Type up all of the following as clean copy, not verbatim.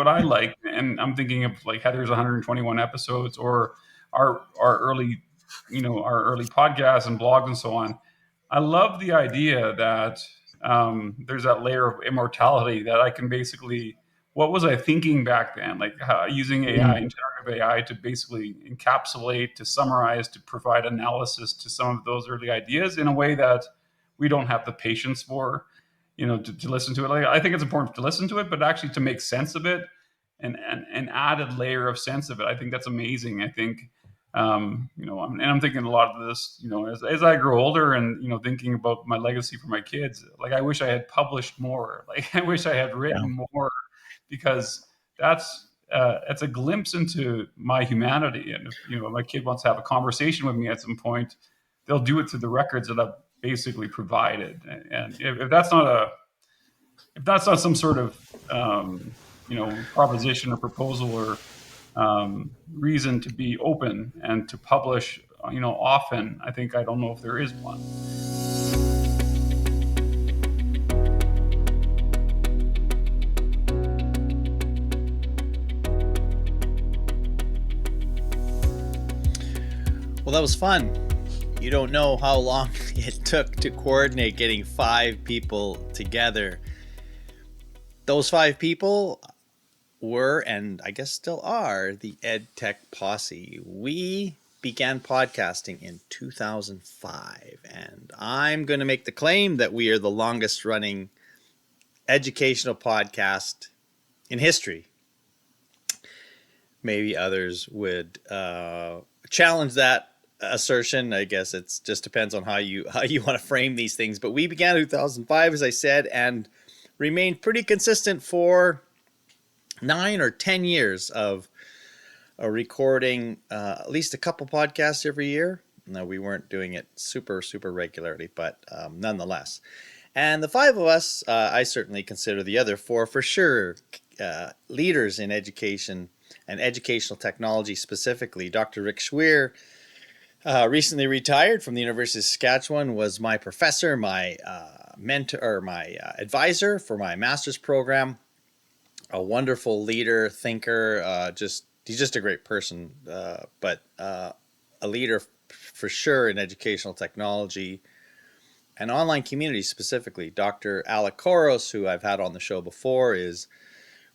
what I like, and I'm thinking of like Heather's 121 episodes or our early, our early podcasts and blogs and so on. I love the idea that there's that layer of immortality that I can basically, what was I thinking back then? Like using AI and generative AI to basically encapsulate, to summarize, to provide analysis to some of those early ideas in a way that we don't have the patience for, to listen to it. Like, I think it's important to listen to it, but actually to make sense of it and an added layer of sense of it. I think that's amazing. I think, and I'm thinking a lot of this, as I grow older and, thinking about my legacy for my kids, like I wish I had published more. Like I wish I had written more, because it's a glimpse into my humanity. And if, my kid wants to have a conversation with me at some point, they'll do it through the records that I've basically provided. And if that's not some sort of, proposition or proposal or reason to be open and to publish, often, I don't know if there is one. Well, that was fun. You don't know how long it took to coordinate getting 5 people together. Those 5 people were, and I guess still are, the EdTech Posse. We began podcasting in 2005, and I'm going to make the claim that we are the longest running educational podcast in history. Maybe others would challenge that assertion. I guess it just depends on how you want to frame these things. But we began in 2005, as I said, and remained pretty consistent for 9 or 10 years of recording at least a couple podcasts every year. No, we weren't doing it super regularly, but nonetheless. And the 5 of us, I certainly consider the other 4 for sure leaders in education and educational technology specifically. Dr. Rick Schweer recently retired from the University of Saskatchewan, was my professor, my mentor, or my advisor for my master's program. A wonderful leader, thinker, he's just a great person, but a leader for sure in educational technology and online community specifically. Dr. Alec Koros, who I've had on the show before, is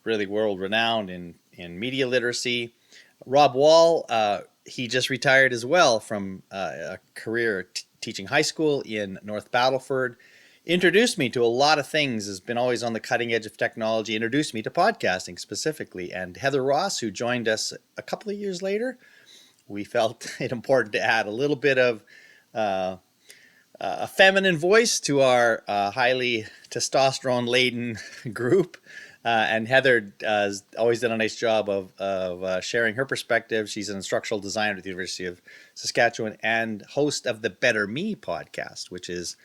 really world renowned in media literacy. Rob Wall, he just retired as well from a career teaching high school in North Battleford. Introduced me to a lot of things, has been always on the cutting edge of technology, introduced me to podcasting specifically. And Heather Ross, who joined us a couple of years later, we felt it important to add a little bit of a feminine voice to our highly testosterone-laden group. And Heather has always done a nice job of sharing her perspective. She's an instructional designer at the University of Saskatchewan and host of the Better Me podcast, which is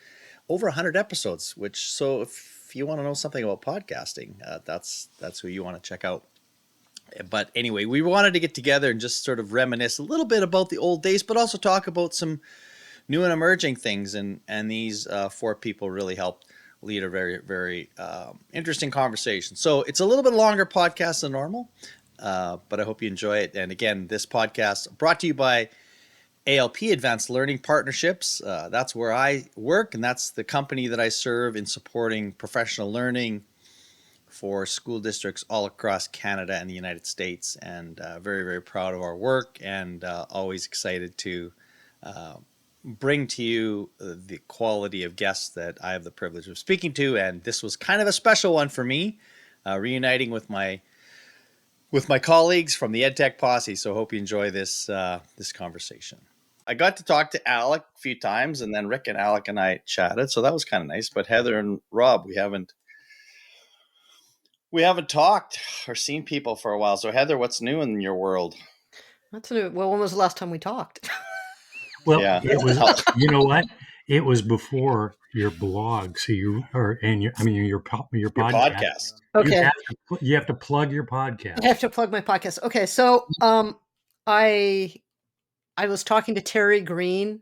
over 100 episodes. So if you want to know something about podcasting, that's who you want to check out. But anyway, we wanted to get together and just sort of reminisce a little bit about the old days, but also talk about some new and emerging things. And these 4 people really helped lead a very, very interesting conversation. So it's a little bit longer podcast than normal, but I hope you enjoy it. And again, this podcast brought to you by ALP, Advanced Learning Partnerships. That's where I work, and that's the company that I serve in supporting professional learning for school districts all across Canada and the United States. And very, very proud of our work, and always excited to bring to you the quality of guests that I have the privilege of speaking to. And this was kind of a special one for me, reuniting with my colleagues from the EdTech Posse. So I hope you enjoy this conversation. I got to talk to Alec a few times, and then Rick and Alec and I chatted, so that was kind of nice. But Heather and Rob, we haven't talked or seen people for a while. So Heather, what's new in your world? That's new. Well, when was the last time we talked? Well, yeah. It was. You know what? It was before your blog. So your podcast. Okay. You have to plug your podcast. I have to plug my podcast. Okay. So I was talking to Terry Green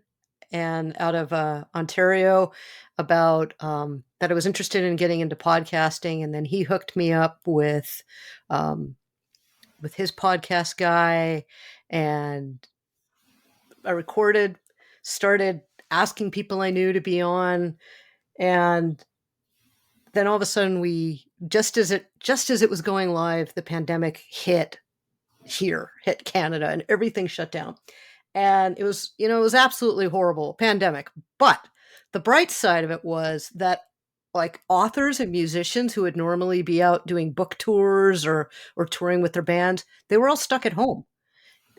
and out of Ontario about that I was interested in getting into podcasting, and then he hooked me up with his podcast guy, and I recorded, started asking people I knew to be on, and then all of a sudden just as it was going live, the pandemic hit Canada, and everything shut down. And it was absolutely horrible pandemic. But the bright side of it was that, like, authors and musicians who would normally be out doing book tours or touring with their bands, they were all stuck at home.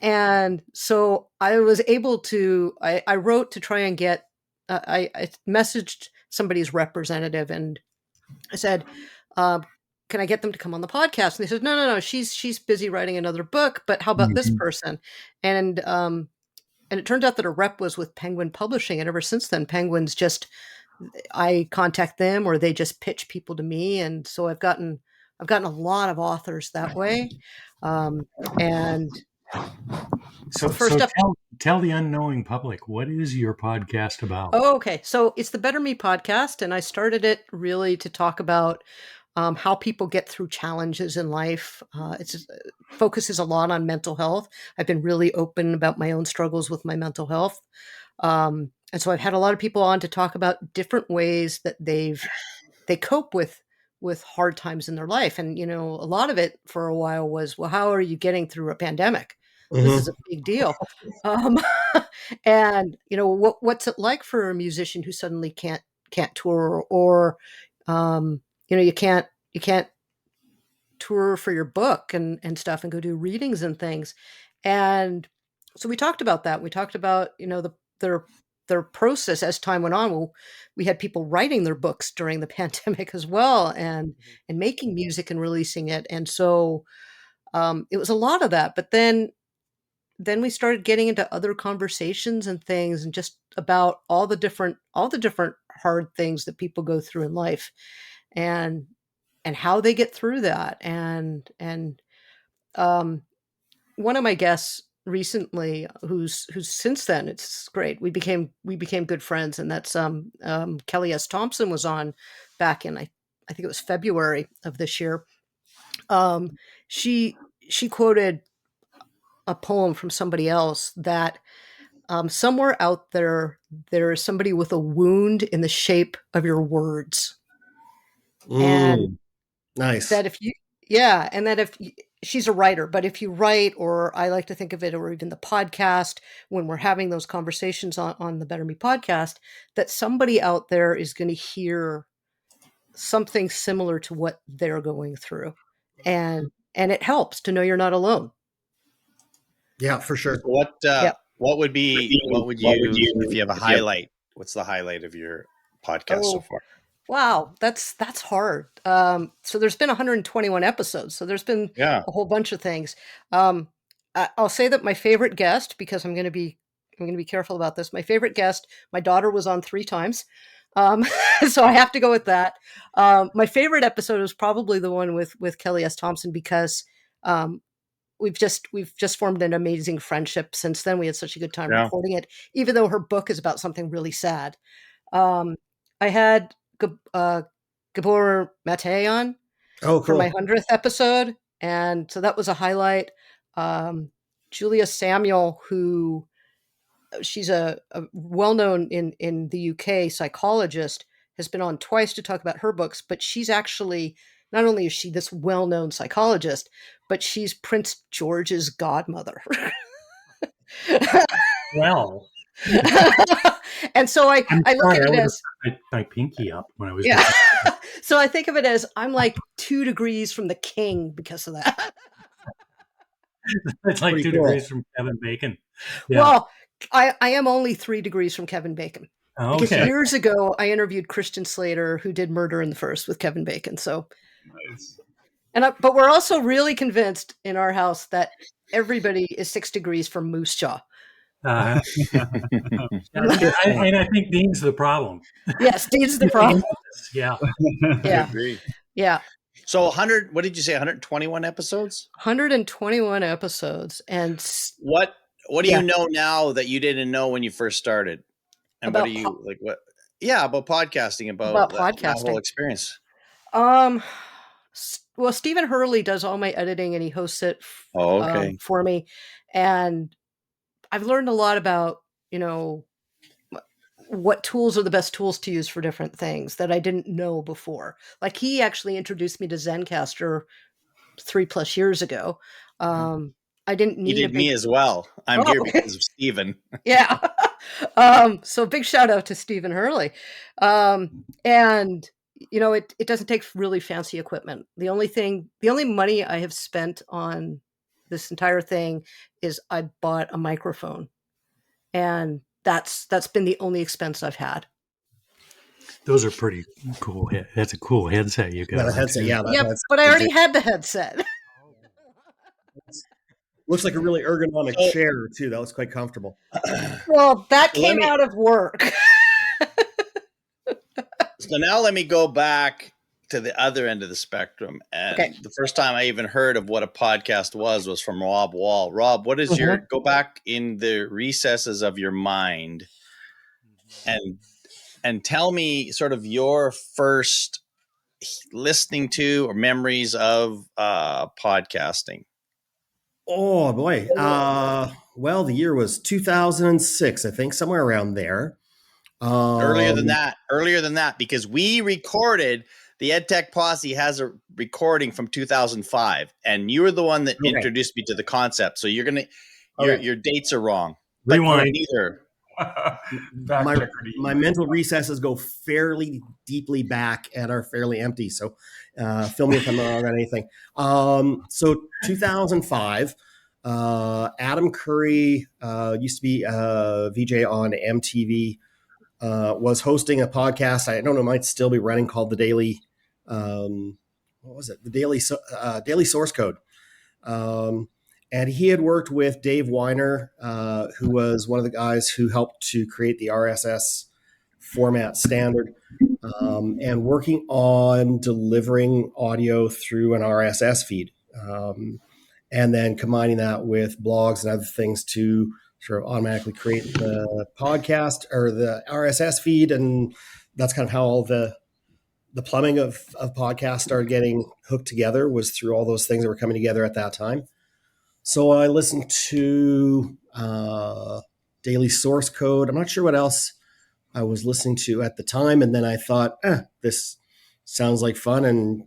And so I was able to, I wrote to try and get, I messaged somebody's representative, and I said, can I get them to come on the podcast? And they said, no, she's busy writing another book, but how about this person? And it turned out that a rep was with Penguin Publishing. And ever since then, Penguin's just, I contact them, or they just pitch people to me. And so I've gotten a lot of authors that way. And So, the first tell the unknowing public, what is your podcast about? Oh, okay. So it's the Better Me podcast, and I started it really to talk about how people get through challenges in life. It focuses a lot on mental health. I've been really open about my own struggles with my mental health. And so I've had a lot of people on to talk about different ways that they cope with hard times in their life. And, a lot of it for a while was, well, how are you getting through a pandemic? This is a big deal. And, what's it like for a musician who suddenly can't tour, or, you can't tour for your book and stuff and go do readings and things. And so we talked about that. We talked about, their process as time went on. Well, we had people writing their books during the pandemic as well, and making music and releasing it. And so it was a lot of that. But then we started getting into other conversations and things, and just about all the different hard things that people go through in life, and how they get through that. And one of my guests recently, who's since then, it's great. We became good friends, and that's Kelly S. Thompson was on back in, I think it was February of this year. She quoted a poem from somebody else that somewhere out there is somebody with a wound in the shape of your words. And nice. That if she's a writer, but if you write, or I like to think of it, or even the podcast, when we're having those conversations on the Better Me podcast, that somebody out there is going to hear something similar to what they're going through. And it helps to know you're not alone. Yeah, for sure. What would you, if you have a highlight, what's the highlight of your podcast so far? Wow, that's hard. So there's been 121 episodes. So there's been a whole bunch of things. I'll say that my favorite guest, because I'm going to be careful about this. My favorite guest, my daughter was on 3 times. So I have to go with that. My favorite episode was probably the one with Kelly S. Thompson, because we've just formed an amazing friendship since then. We had such a good time recording it, even though her book is about something really sad. I had Gabor Mate on for my 100th episode, and so that was a highlight. Julia Samuel, who she's a well-known in the UK psychologist, has been on twice to talk about her books, but she's actually, not only is she this well-known psychologist, but she's Prince George's godmother. Well, and so I look at it as my pinky up when I was. Yeah. So I think of it as I'm like 2 degrees from the king because of that. It's like 2 degrees from Kevin Bacon. Yeah. Well, I am only 3 degrees from Kevin Bacon. Okay. Because years ago I interviewed Christian Slater, who did Murder in the First with Kevin Bacon. So Nice. but we're also really convinced in our house that everybody is 6 degrees from Moose Jaw. And I think Dean's the problem. Yes, Dean's the problem. Yeah. Yeah. Yeah. So 100, what did you say? 121 episodes? 121 episodes. And what do you know now that you didn't know when you first started? And what About do you like? What? Yeah, about podcasting, about about that whole podcasting. experience. Um, well, Stephen Hurley does all my editing and he hosts it Oh, okay. for me. And I've learned a lot about, what tools are the best tools to use for different things that I didn't know before. Like he actually introduced me to Zencaster 3+ years ago. I didn't He need a did me big, as well. I'm here oh, because of Steven. yeah. So big shout out to Stephen Hurley. And it doesn't take really fancy equipment. The only money I have spent on this entire thing is I bought a microphone, and that's been the only expense I've had. Those are pretty cool. That's a cool headset you Yeah, got the on headset. too. Yeah, Yep, that's but I already legit. had the headset. Looks like a really ergonomic So- chair too. That was quite comfortable. Well, that So let came me- out of work. So now let me go back to the other end of the spectrum. And Okay. the first time I even heard of what a podcast was from Rob Wall. Rob, what is your go back in the recesses of your mind and tell me sort of your first listening to or memories of podcasting. Oh boy. Well, the year was 2006, I think, somewhere around there. Earlier than that, because we recorded the EdTech Posse has a recording from 2005, and you were the one that introduced me to the concept. So your dates are wrong. Rewind. Neither. My mental recesses go fairly deeply back and are fairly empty. So fill me if I'm wrong on anything. So 2005, Adam Curry used to be VJ on MTV. Was hosting a podcast. I don't know, it might still be running, called the Daily. What was it? The Daily Source Code. And he had worked with Dave Weiner, who was one of the guys who helped to create the RSS format standard, and working on delivering audio through an RSS feed, and then combining that with blogs and other things to sort of automatically create the podcast or the RSS feed. And that's kind of how all the plumbing of podcasts started getting hooked together, was through all those things that were coming together at that time. So I listened to Daily Source Code. I'm not sure what else I was listening to at the time. And then I thought, this sounds like fun. And,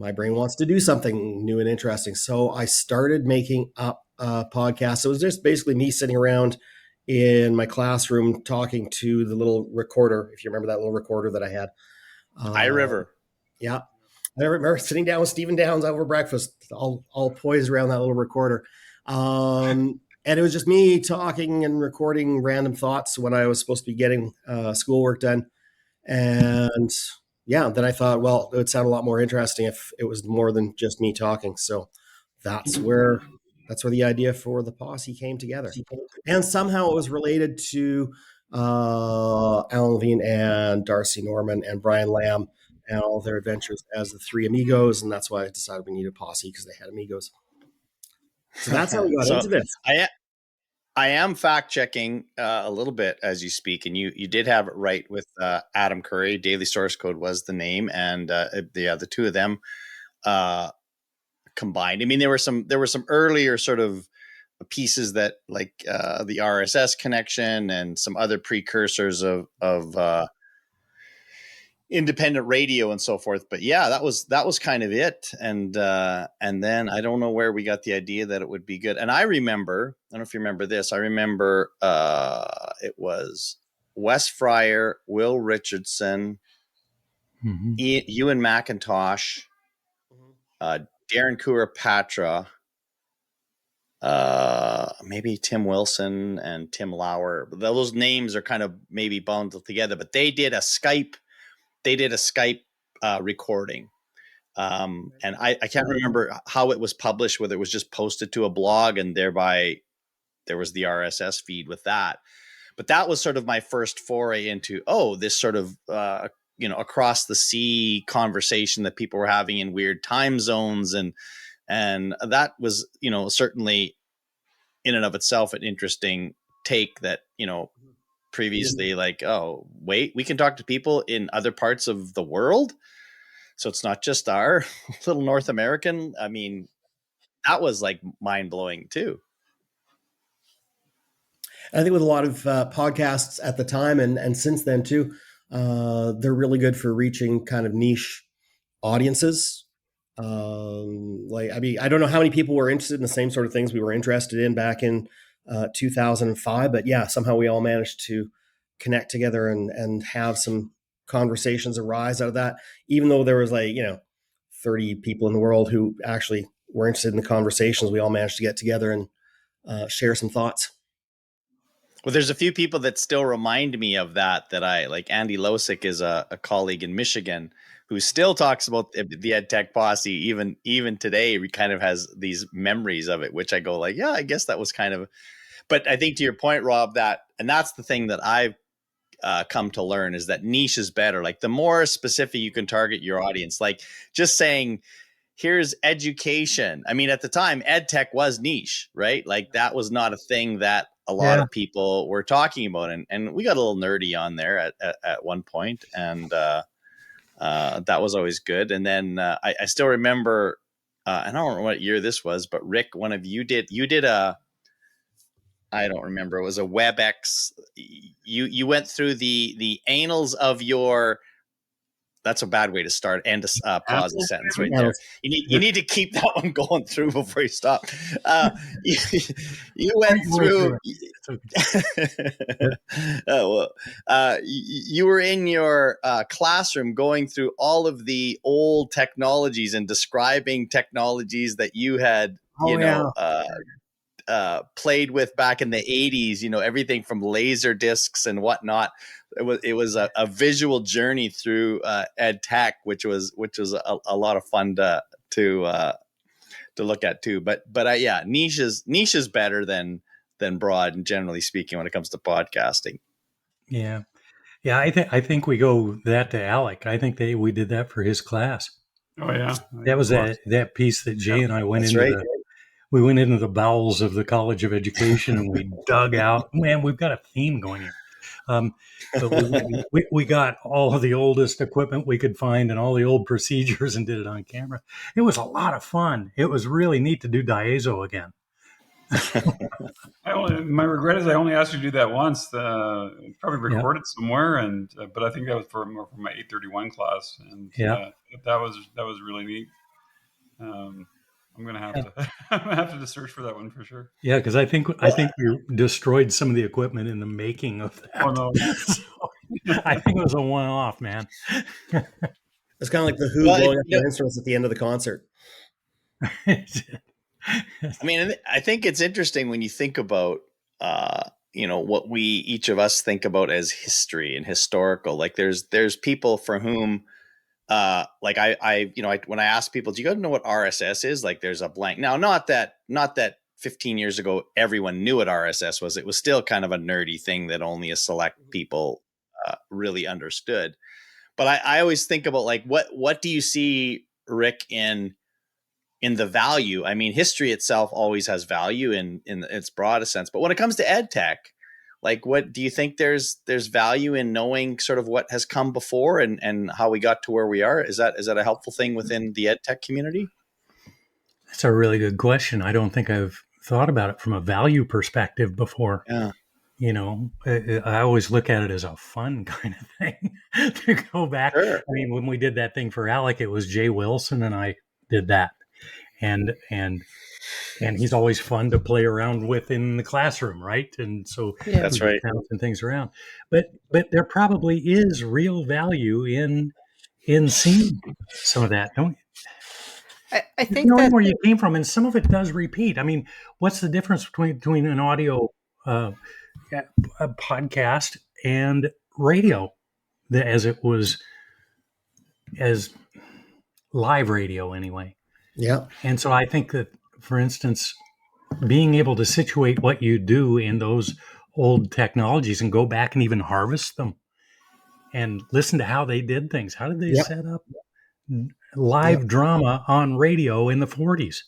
my brain wants to do something new and interesting. So I started making up podcasts. It was just basically me sitting around in my classroom talking to the little recorder, if you remember that little recorder that I had. iRiver. Yeah. I remember sitting down with Stephen Downs over breakfast, all poised around that little recorder. And it was just me talking and recording random thoughts when I was supposed to be getting schoolwork done. And then I thought, well, it would sound a lot more interesting if it was more than just me talking. So that's where the idea for the posse came together. And somehow it was related to Alan Levine and Darcy Norman and Brian Lamb and all their adventures as the three amigos. And that's why I decided we needed a posse, because they had amigos. So that's how we got into this. I am fact checking a little bit as you speak, and you did have it right with Adam Curry. Daily Source Code was the name, and the two of them combined. I mean, there were some earlier sort of pieces that like the RSS connection and some other precursors of independent radio and so forth. But yeah, that was kind of it. And then I don't know where we got the idea that it would be good. And I don't know if you remember this. I remember it was Wes Fryer, Will Richardson, Ewan McIntosh, Darren Kura-Patra, maybe Tim Wilson and Tim Lauer. Those names are kind of maybe bundled together, but they did a Skype recording. And I can't remember how it was published, whether it was just posted to a blog and thereby there was the RSS feed with that. But that was sort of my first foray into, this sort of, across the sea conversation that people were having in weird time zones. And that was, certainly in and of itself, an interesting take that, previously like, oh, wait, we can talk to people in other parts of the world. So it's not just our little North American. I mean, that was like mind blowing too. I think with a lot of podcasts at the time and since then too, they're really good for reaching kind of niche audiences. Like, I mean, I don't know how many people were interested in the same sort of things we were interested in back in 2005, but yeah, somehow we all managed to connect together and have some conversations arise out of that, even though there was 30 people in the world who actually were interested in the conversations. We all managed to get together and share some thoughts. Well, there's a few people that still remind me of that I like. Andy Losick is a colleague in Michigan who still talks about the EdTech Posse. Even today, he kind of has these memories of it, which I go like, yeah, I guess that was kind of. But I think to your point, Rob, and that's the thing that I've come to learn is that niche is better. Like the more specific you can target your audience, like just saying, here's education. I mean, at the time, EdTech was niche, right? Like that was not a thing that a lot of people were talking about. And we got a little nerdy on there at one point, and that was always good. And then I still remember, I don't remember what year this was, but Rick, one of you did I don't remember. It was a WebEx. You went through the annals of your. That's a bad way to start and to pause the sentence right there. You need to keep that one going through before you stop. You went through. You were in your classroom going through all of the old technologies and describing technologies that you had, played with back in the 80s, everything from laser discs and whatnot. It was a visual journey through EdTech, which was a lot of fun to look at too. But yeah, niche is better than broad, and generally speaking, when it comes to podcasting. Yeah. I think we go that to Alec. I think we did that for his class. Oh yeah, that was that piece that Jay and I went into. Right. We went into the bowels of the College of Education and we dug out. Man, we've got a theme going here. But we got all of the oldest equipment we could find and all the old procedures and did it on camera. It was a lot of fun. It was really neat to do Diazo again. My regret is I only asked you to do that once. Probably recorded somewhere, and but I think that was for my 831 class, and that was really neat. I'm gonna have to search for that one for sure. Yeah, because I think we destroyed some of the equipment in the making of that. Oh no! So, I think it was a one-off, man. It's kind of like the Who blowing up the instruments at the end of the concert. I mean, I think it's interesting when you think about what we each of us think about as history and historical. Like there's people for whom. Like I when I ask people, do you guys know what RSS is? Like there's a blank. Now, not that 15 years ago, everyone knew what RSS was. It was still kind of a nerdy thing that only a select people really understood. But I always think about like, what do you see, Rick, in the value? I mean, history itself always has value in its broadest sense. But when it comes to EdTech, like, what do you think there's value in knowing sort of what has come before and how we got to where we are? Is that a helpful thing within the EdTech community? That's a really good question. I don't think I've thought about it from a value perspective before. Yeah. I always look at it as a fun kind of thing to go back. Sure. I mean, when we did that thing for Alec, it was Jay Wilson and I did that. And he's always fun to play around with in the classroom, right? And so that's right. Bouncing things around, but there probably is real value in seeing some of that, don't you? I think knowing where you came from, and some of it does repeat. I mean, what's the difference between an audio a podcast and radio, as live radio anyway? Yeah. And so I think that, for instance, being able to situate what you do in those old technologies and go back and even harvest them and listen to how they did things. How did they set up live drama on radio in the 40s?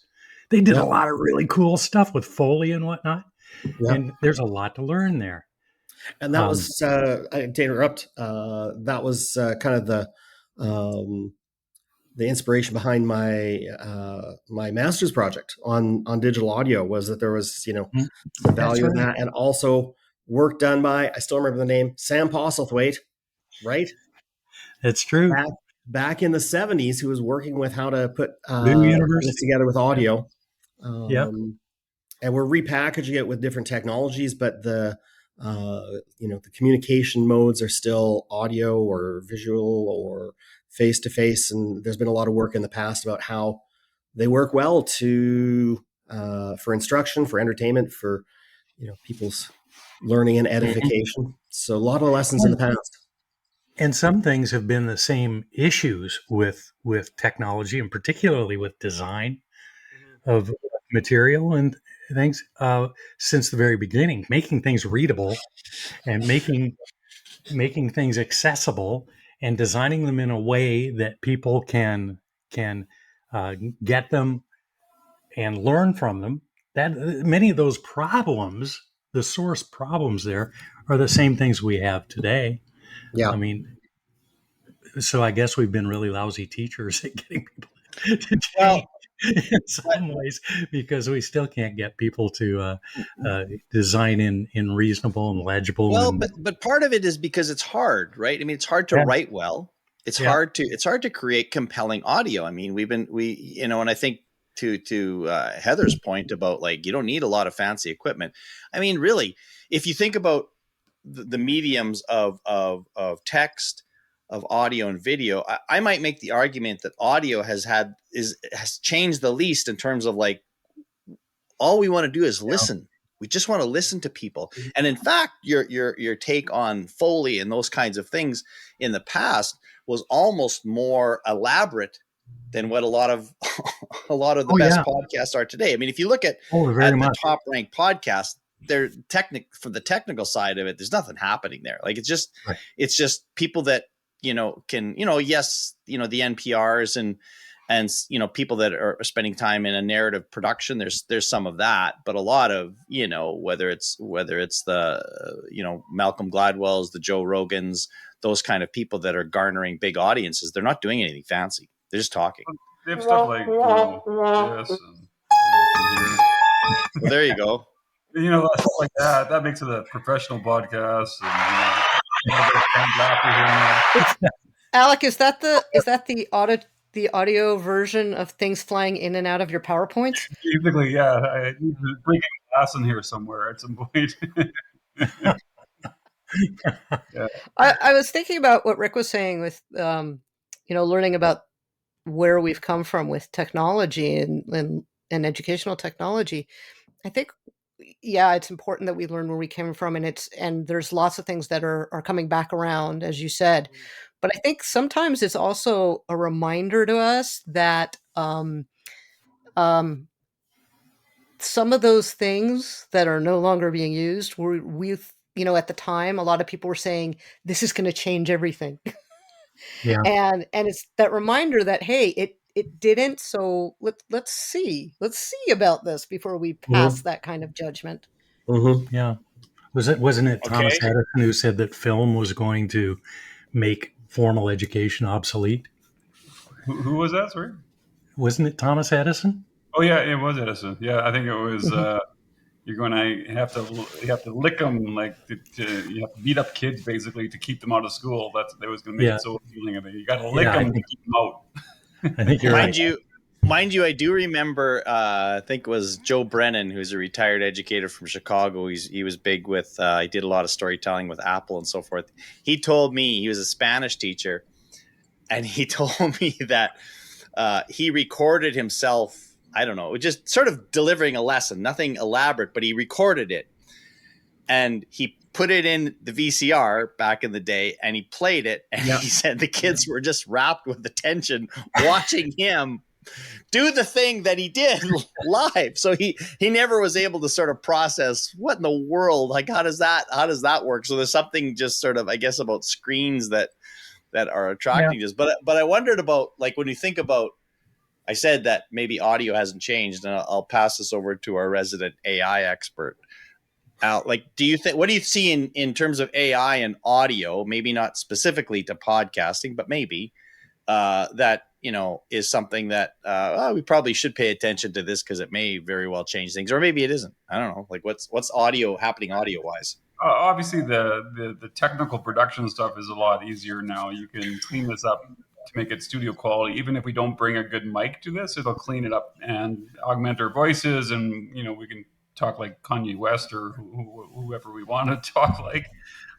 They did a lot of really cool stuff with Foley and whatnot. And there's a lot to learn there. And that Um, was to interrupt. That was kind of the inspiration behind my master's project on digital audio, was that there was the that's value of right. that, and also work done by, I still remember the name, Sam Postlethwaite, right? It's true. Back in the 70s, who was working with how to put New things University. together with Yeah. audio. Yeah. And we're repackaging it with different technologies, but the communication modes are still audio or visual or face to face. And there's been a lot of work in the past about how they work well to for instruction, for entertainment, for people's learning and Mhm. edification. So a lot of lessons in the past. And some things have been the same issues with technology, and particularly with design of material and things since the very beginning, making things readable and making things accessible and designing them in a way that people can get them and learn from them. That many of those problems, the source problems there, are the same things we have today. Yeah. I mean, so I guess we've been really lousy teachers at getting people to change Well, in some ways, because we still can't get people to design in reasonable and legible well, and but part of it is because it's hard, right? I mean, it's hard to yeah, write well. yeah, It's hard to create compelling audio. I mean, and I think to Heather's point about like you don't need a lot of fancy equipment. I mean, really, if you think about the mediums of text, of audio and video, I might make the argument that audio has changed the least in terms of like all we want to do is listen. We just want to listen to people. And in fact, your take on Foley and those kinds of things in the past was almost more elaborate than what a lot of a lot of the oh best yeah, podcasts are today. I mean, if you look oh very at the much, top ranked podcasts, they're from the technical side of it, there's nothing happening there. Like right. it's just people that can yes, the NPRs and people that are spending time in a narrative production, there's some of that, but a lot of whether it's the Malcolm Gladwell's, the Joe Rogans, those kind of people that are garnering big audiences, they're not doing anything fancy, they're just talking. They have stuff like this, and here. Well, there you go. Stuff like that. That makes it a professional podcast, and a little bit of canned laughter here and there. Alec, is that the audio version of things flying in and out of your PowerPoints? Basically, yeah. I need to bring a glass in here somewhere at some point. Yeah. I was thinking about what Rick was saying with learning about where we've come from with technology and educational technology. I think, yeah, it's important that we learn where we came from, and there's lots of things that are coming back around, as you said. But I think sometimes it's also a reminder to us that um, some of those things that are no longer being used at the time, a lot of people were saying this is going to change everything. Yeah. And it's that reminder that, hey, it didn't, so let's see about this before we pass Mhm. that kind of judgment. Mm-hmm. Yeah. Wasn't it Thomas Okay. Edison who said that film was going to make formal education obsolete? Who was that? Sorry. Wasn't it Thomas Edison? Oh yeah, it was Edison. Yeah, I think it was. Mhm. You're going to have to lick them, like you have to beat up kids basically to keep them out of school. That was going to make Yeah. it so appealing. I think you got to lick Yeah, them to keep them out. I think you're right. Mind you, I do remember. I think it was Joe Brennan, who's a retired educator from Chicago. He was big with. He did a lot of storytelling with Apple and so forth. He told me he was a Spanish teacher, and he told me that he recorded himself. I don't know, just sort of delivering a lesson, nothing elaborate, but he recorded it, and he put it in the VCR back in the day, and he played it, and Yeah. he said the kids were just rapt with attention watching him do the thing that he did live. So he never was able to sort of process what in the world, like how does that work? So there's something just sort of, I guess, about screens that are attracting us. But I wondered about, like, when you think about, I said that maybe audio hasn't changed, and I'll pass this over to our resident AI expert. Al, like, what do you see in terms of AI and audio, maybe not specifically to podcasting, but maybe that, is something that we probably should pay attention to this because it may very well change things, or maybe it isn't. I don't know. Like, what's audio happening audio wise? Obviously, the technical production stuff is a lot easier now. You can clean this up to make it studio quality. Even if we don't bring a good mic to this, it'll clean it up and augment our voices, and we can talk like Kanye West or whoever we want to talk like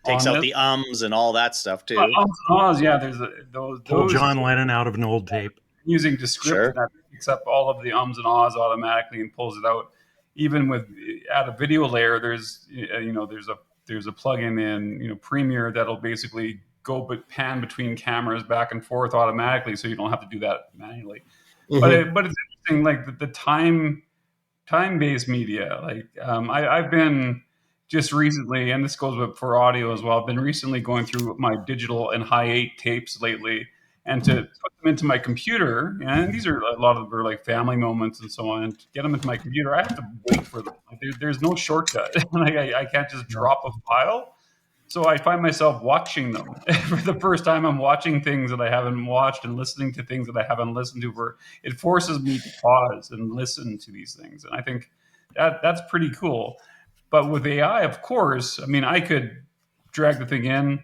Takes on out this. the ums and all that stuff too. Yeah, there's Pull those John Lennon out of an old tape. using Descript, Sure. that picks up all of the ums and ahs automatically and pulls it out. Even with at a video layer, there's a plugin in Premiere that'll basically go pan between cameras back and forth automatically, so you don't have to do that manually. Mhm. But it's interesting, like the time-based media. Like I've been just recently, and this goes for audio as well. I've been recently going through my digital and high 8 tapes lately, and to put them into my computer. And these are a lot of them are like family moments and so on. And to get them into my computer, I have to wait for them. Like, there's no shortcut. Like I can't just drop a file. So I find myself watching them for the first time. I'm watching things that I haven't watched and listening to things that I haven't listened to. It forces me to pause and listen to these things, and I think that's pretty cool. But with AI, of course, I mean, I could drag the thing in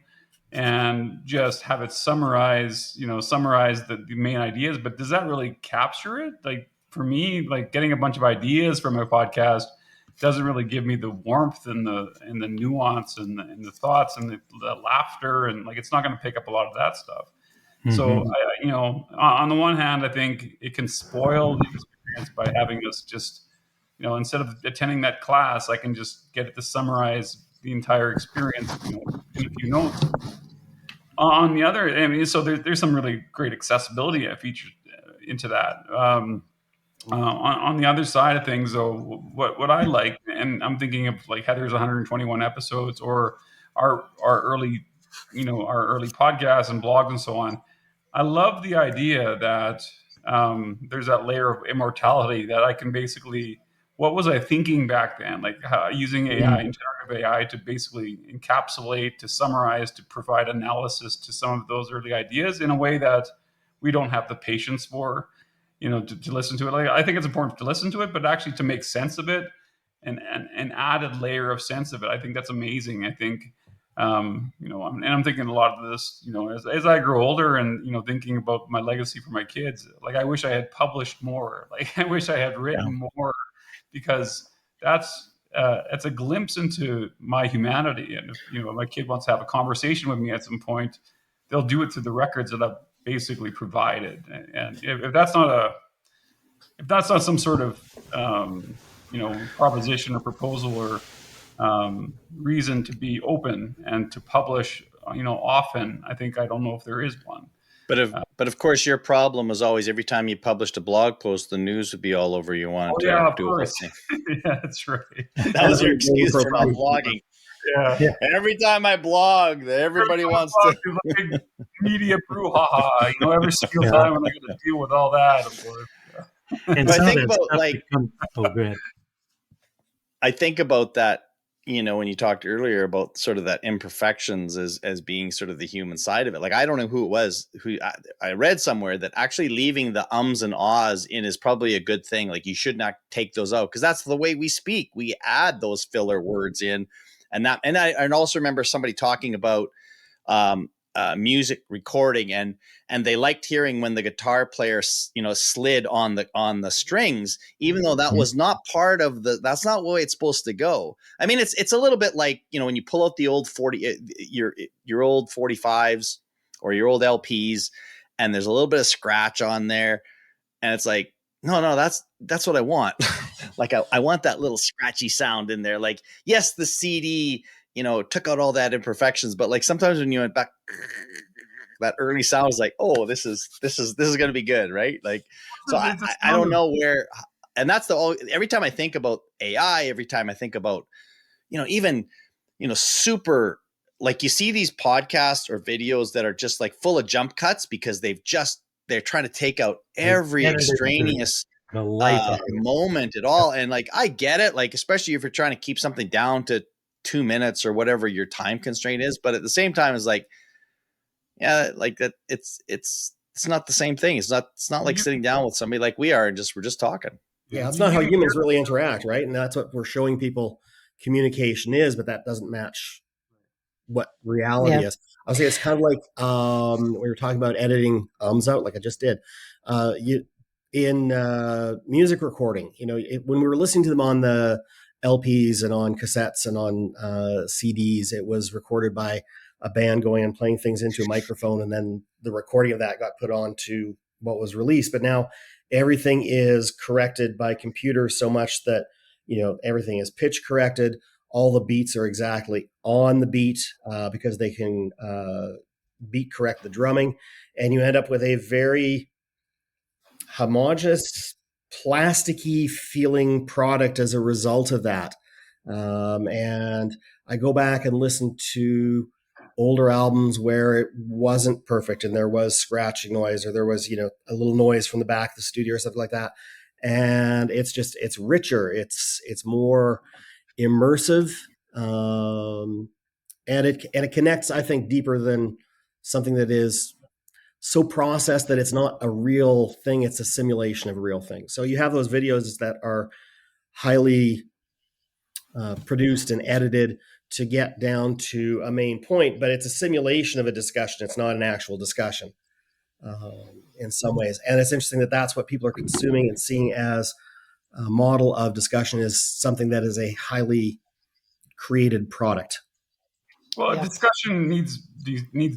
and just have it summarize the main ideas. But does that really capture it? Like for me, like getting a bunch of ideas from a podcast doesn't really give me the warmth and the nuance and the thoughts and the laughter, and like it's not going to pick up a lot of that stuff. So on the one hand, I think it can spoil the experience by having us just instead of attending that class, I can just get it to summarize the entire experience in a few notes. On the other, I mean, so there's some really great accessibility features into that. On the other side of things, though, what I like, and I'm thinking of like Heather's 121 episodes, or our early podcasts and blogs and so on. I love the idea that there's that layer of immortality that I can basically, what was I thinking back then? Like using AI and generative AI to basically encapsulate, to summarize, to provide analysis to some of those early ideas in a way that we don't have the patience for, to listen to it. Like I think it's important to listen to it, but actually to make sense of it and an added layer of sense of it. I think that's amazing. I think I'm thinking a lot of this, as I grow older and, thinking about my legacy for my kids, like I wish I had published more. Like I wish I had written more, because that's a glimpse into my humanity. And if, my kid wants to have a conversation with me at some point, they'll do it through the records that I've basically provided. And if that's not some sort of, proposition or proposal or reason to be open and to publish, often, I don't know if there is one. But of course, your problem was always every time you published a blog post, the news would be all over. You wanted to do a whole thing. Yeah, that's right. That was your excuse for not blogging. Yeah. Every time I blog, everybody wants to. Like a big media brouhaha, every single time when I got to deal with all that, of course. And I think about go ahead. I think about that, when you talked earlier about sort of that imperfections as being sort of the human side of it. Like, I don't know who it was who I read somewhere that actually leaving the ums and ahs in is probably a good thing. Like, you should not take those out because that's the way we speak. We add those filler words in, and I also remember somebody talking about music recording and they liked hearing when the guitar player slid on the strings, even though that was not part of that's not the way it's supposed to go. I mean, it's a little bit like when you pull out the old 40 your old 45s or your old LPs and there's a little bit of scratch on there and it's like no that's what I want. Like I want that little scratchy sound in there. Like, yes, the CD took out all that imperfections, but like sometimes when you went back, that early sound is like, oh, this is going to be good, right? Like, so I don't know where, and that's every time I think about AI, every time I think about, even, super, like you see these podcasts or videos that are just like full of jump cuts because they're trying to take out every extraneous The life of it. moment at all. And like, I get it. Like, especially if you're trying to keep something down to 2 minutes or whatever your time constraint is. But at the same time, it's like, yeah, like that. It's not the same thing. It's not like sitting down with somebody like we are and we're just talking. Yeah, it's not how humans really interact, right? And that's what we're showing people communication is, but that doesn't match what reality is. I'll say it's kind of like we were talking about editing out, like I just did. In music recording, when we were listening to them on the LPs and on cassettes and on CDs, it was recorded by a band going and playing things into a microphone, and then the recording of that got put on to what was released. But now everything is corrected by computer so much that everything is pitch corrected. All the beats are exactly on the beat because they can beat correct the drumming, and you end up with a very homogeneous, plasticky feeling product as a result of that. And I go back and listen to older albums where it wasn't perfect and there was scratching noise or there was, a little noise from the back of the studio or something like that. And it's richer. It's more immersive. And it connects, I think, deeper than something that is so processed that it's not a real thing. It's a simulation of a real thing. So you have those videos that are highly produced and edited to get down to a main point, but it's a simulation of a discussion. It's not an actual discussion in some ways. And it's interesting that that's what people are consuming and seeing as a model of discussion is something that is a highly created product. Well, a discussion needs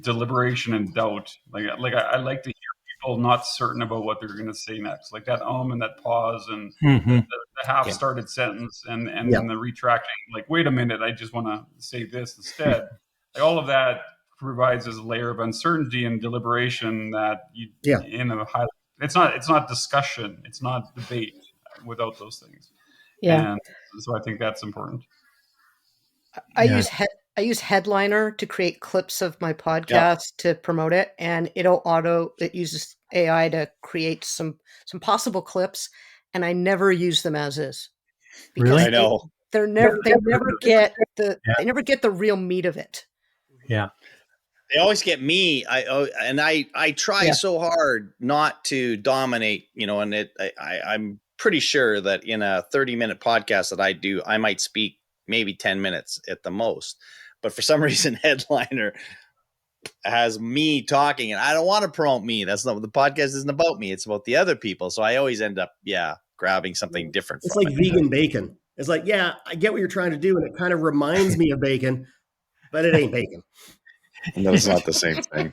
deliberation and doubt. Like I like to hear people not certain about what they're going to say next, like that and that pause and the half-started sentence and then the retracting. Like, wait a minute, I just want to say this instead. Like, all of that provides as a layer of uncertainty and deliberation that in a high. It's not discussion. It's not debate without those things. Yeah, and so I think that's important. I use Headliner to create clips of my podcast to promote it, and it uses AI to create some possible clips, and I never use them as is. Because really? I know. They never get the real meat of it. Yeah. They always get me. I try so hard not to dominate, and I'm pretty sure that in a 30-minute podcast that I do, I might speak maybe 10 minutes at the most. But for some reason, Headliner has me talking, and I don't want to promote me. That's not what the podcast isn't about me. It's about the other people. So I always end up, grabbing something different. It's like vegan bacon. It's like, I get what you're trying to do, and it kind of reminds me of bacon, but it ain't bacon. No, it's not the same thing.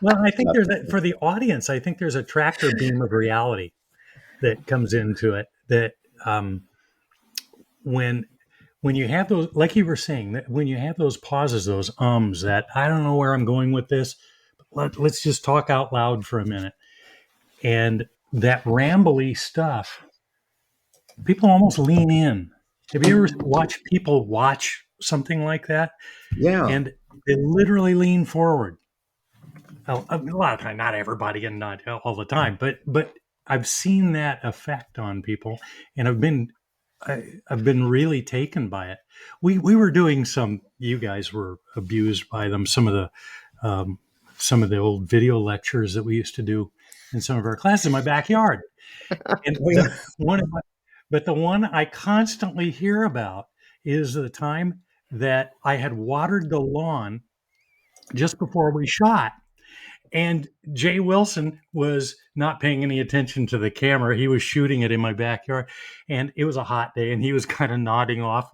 Well, I think for the audience, I think there's a tractor beam of reality that comes into it. That when you have those, like you were saying, that when you have those pauses, those that I don't know where I'm going with this, but let's just talk out loud for a minute, and that rambly stuff, people almost lean in. Have you ever watched people watch something like that? Yeah. And they literally lean forward. A lot of time, not everybody and not all the time, but I've seen that effect on people, and I've been really taken by it. We were doing you guys were abused by them. Some of the old video lectures that we used to do in some of our classes in my backyard. And the one I constantly hear about is the time that I had watered the lawn just before we shot. And Jay Wilson was not paying any attention to the camera. He was shooting it in my backyard, and it was a hot day, and he was kind of nodding off,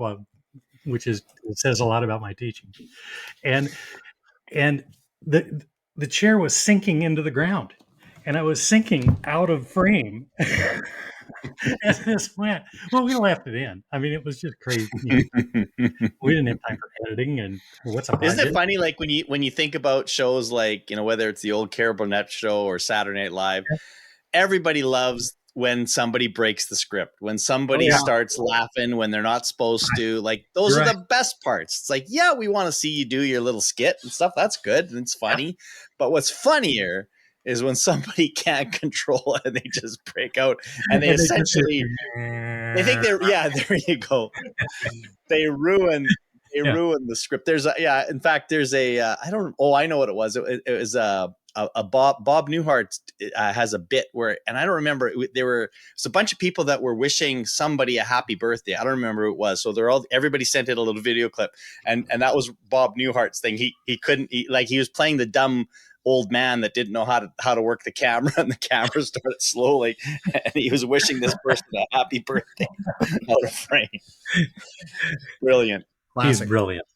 which it says a lot about my teaching. And the chair was sinking into the ground, and I was sinking out of frame. As this went, well, we left it in. I mean, it was just crazy. We didn't have time for editing, and what's a budget? Isn't it funny? Like when you think about shows like whether it's the old Carol Burnett show or Saturday Night Live, everybody loves when somebody breaks the script, when somebody starts laughing when they're not supposed to. Like those are the best parts. It's like, we want to see you do your little skit and stuff. That's good and it's funny. But what's funnier is when somebody can't control it and they just break out and they And they just essentially they think they're there you go. They yeah. ruin the script. There's in fact there's a I don't I know what it was. It was a Bob Newhart has a bit where, and I don't remember, it's a bunch of people that were wishing somebody a happy birthday. I don't remember who it was. So everybody sent in a little video clip, and that was Bob Newhart's thing. He couldn't, he was playing the dumb old man that didn't know how to work the camera, and the camera started slowly, and he was wishing this person a happy birthday out of frame. Brilliant. Classic. He's brilliant.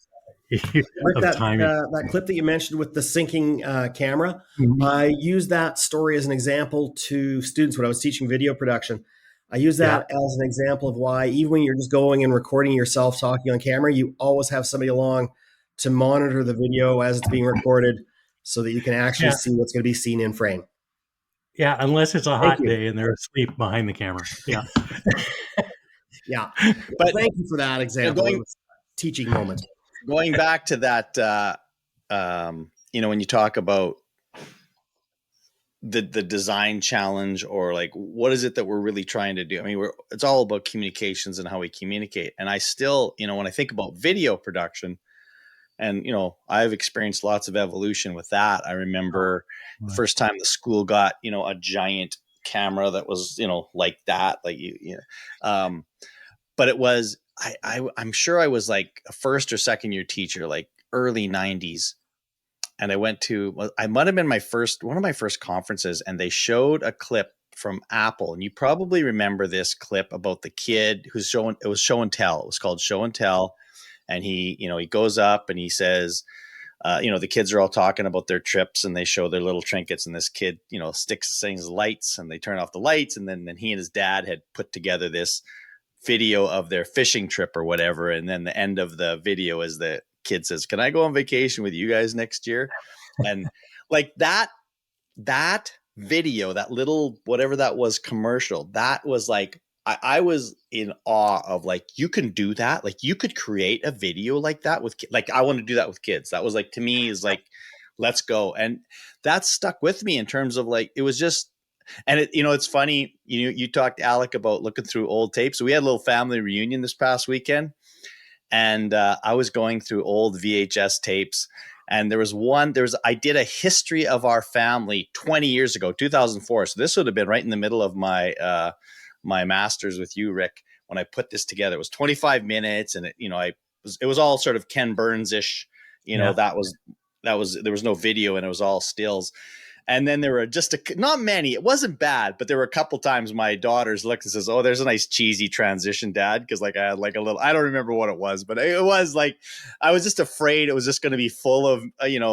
Rick, that clip that you mentioned with the syncing camera, I use that story as an example to students when I was teaching video production. I use that as an example of why, even when you're just going and recording yourself talking on camera, you always have somebody along to monitor the video as it's being recorded so that you can actually see what's going to be seen in frame. Yeah, unless it's a hot day and they're asleep behind the camera. Yeah. Yeah. But thank you for that example. Teaching moment. Going back to that, when you talk about the design challenge, or like, what is it that we're really trying to do? I mean, it's all about communications and how we communicate. And I still, when I think about video production, and, I've experienced lots of evolution with that. I remember the first time the school got, a giant camera that was, like that, like but it was, I'm sure I was like a first or second year teacher, like early 90s. And I went to, I might have been one of my first conferences, and they showed a clip from Apple. And you probably remember this clip about the kid it was show and tell. It was called Show and Tell. And he goes up and he says, the kids are all talking about their trips, and they show their little trinkets, and this kid, sings lights, and they turn off the lights. And then he and his dad had put together this video of their fishing trip or whatever. And then the end of the video is the kid says, "Can I go on vacation with you guys next year?" And like that video, that little, whatever that was, commercial, that was like, I was in awe of, like, you can do that. Like, you could create a video like that with, like, I want to do that with kids. That was like, to me, is like, let's go. And that stuck with me in terms of, like, it was just, and it's funny, you talked, Alec, about looking through old tapes. So we had a little family reunion this past weekend, and I was going through old VHS tapes, and I did a history of our family 20 years ago, 2004. So this would have been right in the middle of my master's with you, Rick, when I put this together. It was 25 minutes, and it was all sort of Ken Burns-ish, there was no video, and it was all stills. And then there were just not many. It wasn't bad, but there were a couple times my daughters looked and says, "Oh, there's a nice cheesy transition, Dad." Because, like, I had like a little, I don't remember what it was, but it was like, I was just afraid it was just going to be full of,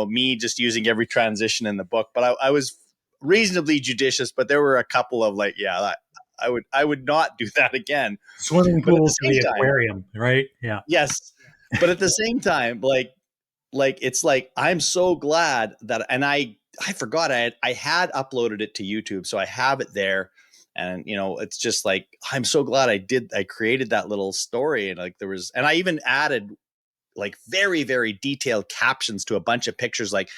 me just using every transition in the book. But I was reasonably judicious, but there were a couple of, like, I would not do that again. Swimming pool to the aquarium, right? Yeah. Yes. But at the same time, like it's like, I'm so glad that, and I forgot I had uploaded it to YouTube, so I have it there. And, it's just like, I'm so glad I created that little story. And, like, and I even added, like, very, very detailed captions to a bunch of pictures. Like,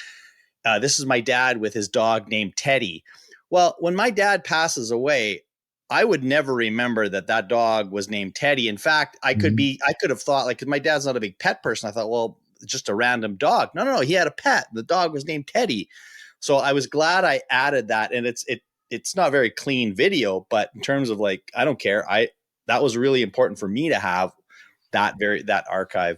this is my dad with his dog named Teddy. Well, when my dad passes away, I would never remember that dog was named Teddy. In fact, I could have thought, like, 'cause my dad's not a big pet person, I thought, well, just a random dog. No, he had a pet. The dog was named Teddy. So I was glad I added that. And it's not very clean video, but in terms of, like, I don't care. That was really important for me to have that archive.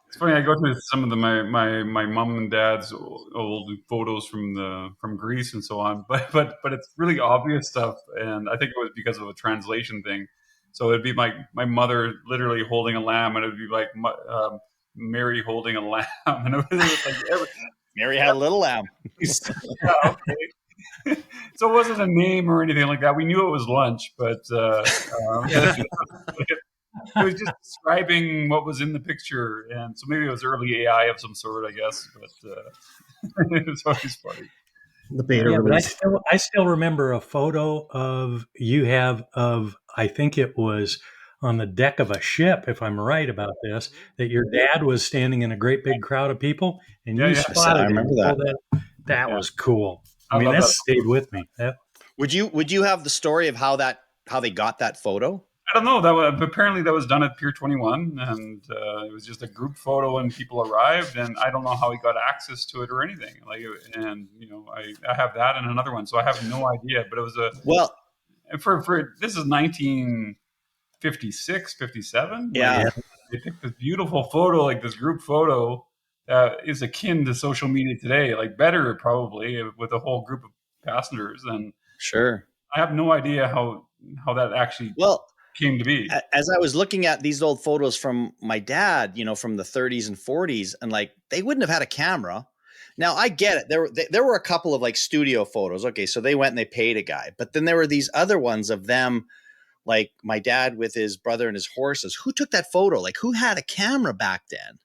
It's funny. I go through some of my mom and dad's old photos from Greece and so on, but it's really obvious stuff, and I think it was because of a translation thing. So it'd be my mother literally holding a lamb, and it'd be like Mary holding a lamb, and it was like Mary had a little lamb. Yeah, okay. So it wasn't a name or anything like that. We knew it was lunch, but it was just describing what was in the picture, and so maybe it was early AI of some sort, I guess. But it was always funny. The beta release. But I still remember a photo of I think it was on the deck of a ship, if I'm right about this, that your dad was standing in a great big crowd of people and Yeah, you yeah, I spotted him. remember and that. pulled that yeah. was cool. I I mean, love that that. stayed with me. Would you have the story of how they got that photo? I don't know. That was, apparently that was done at Pier 21, and it was just a group photo when people arrived. And I don't know how he got access to it or anything. Like, and I have that and another one, so I have no idea. But it was Well, for this is 1956, 57. Like, yeah, they took this beautiful photo, like this group photo that is akin to social media today, like better probably with a whole group of passengers. And sure. I have no idea how that actually Well, came to be. as I was looking at these old photos from my dad, from the 30s and 40s, and like they wouldn't have had a camera. Now I get it. There were a couple of like studio photos. Okay, so they went and they paid a guy, but then there were these other ones of them, like my dad with his brother and his horses. Who took that photo? Like who had a camera back then?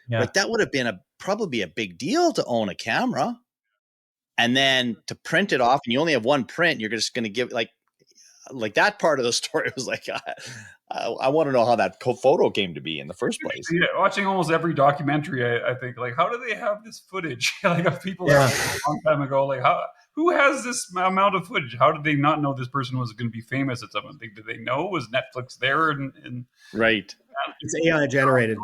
Yeah. Like that would have been probably a big deal to own a camera, and then to print it off, and you only have one print. You're just going to give like that part of the story was like, I want to know how that photo came to be in the first place. Yeah, watching almost every documentary, I think, like, how do they have this footage like of people Yeah. that a long time ago? Like, who has this amount of footage? How did they not know this person was going to be famous at something? Did they know? Was Netflix there? And Right. It's AI generated.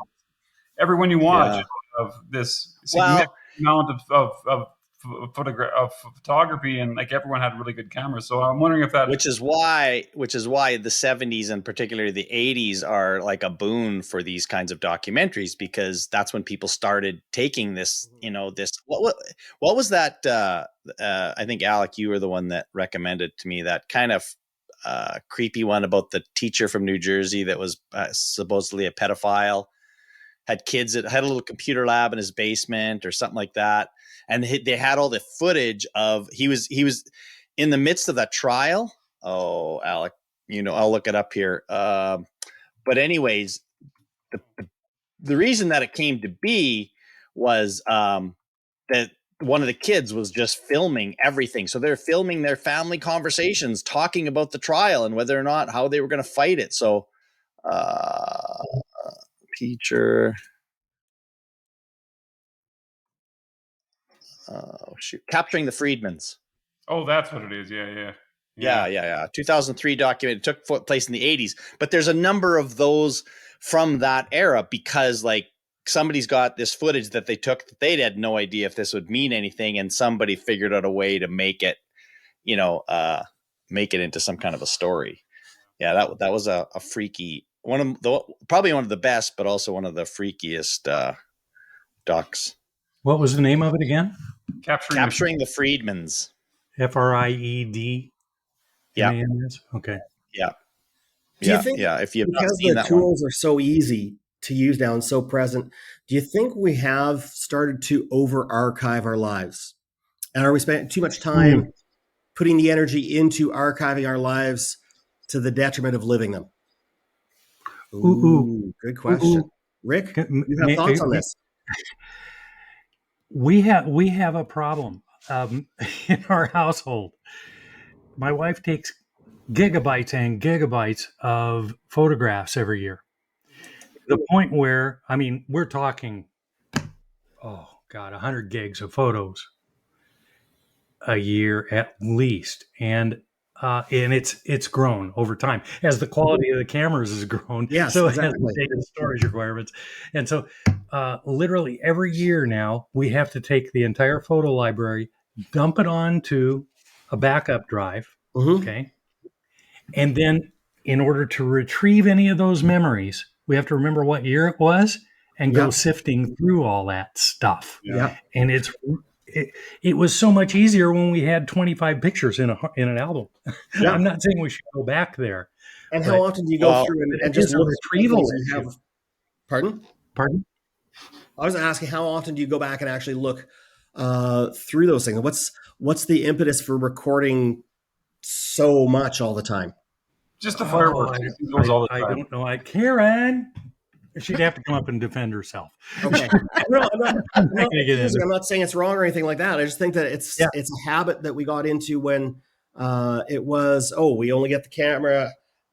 everyone you watch Yeah. of this significant amount of photography, and like everyone had really good cameras. So I'm wondering if that, Which is why the 70s and particularly the 80s are like a boon for these kinds of documentaries, because that's when people started taking this, this, what was that? I think Alec, you were the one that recommended to me that kind of creepy one about the teacher from New Jersey that was supposedly a pedophile, had kids that had a little computer lab in his basement or something like that. And they had all the footage of he was in the midst of that trial. Oh, Alec, I'll look it up here. But anyways, the reason that it came to be was that one of the kids was just filming everything. So they're filming their family conversations, talking about the trial and whether or not how they were going to fight it. So teacher. Oh shoot! Capturing the Freedmans. oh, that's what it is. Yeah. 2003 document. It took place in the 80s, but there's a number of those from that era because like somebody's got this footage that they took that they had no idea if this would mean anything, and somebody figured out a way to make it, make it into some kind of a story. Yeah, that was a freaky probably one of the best, but also one of the freakiest docs. What was the name of it again? Capturing the Freedmans. FRIED. Yeah. Okay. Yeah. Do you think if you've not because seen the that one. tools are so easy to use now and so present, do you think we have started to over archive our lives? And are we spending too much time putting the energy into archiving our lives to the detriment of living them? Ooh, good question. Rick, you have thoughts on this? We have a problem in our household. My wife takes gigabytes and gigabytes of photographs every year. The point where, I mean, we're talking, 100 gigs of photos a year at least, and it's grown over time as the quality of the cameras has grown. Yes, so exactly. has the data storage requirements, and so literally every year now we have to take the entire photo library, dump it onto a backup drive, okay, and then in order to retrieve any of those memories, we have to remember what year it was and go sifting through all that stuff. Yeah, and it was so much easier when we had 25 pictures in an album. Yeah. I'm not saying we should go back there. And how often do you go through and just look at retrieval have? Pardon? I was asking, how often do you go back and actually look through those things? What's the impetus for recording so much all the time? just the fireworks. I don't know. Karen, she'd have to come up and defend herself. Okay. No, I'm not saying it's wrong or anything like that. I just think that it's a habit that we got into when it was, we only get the camera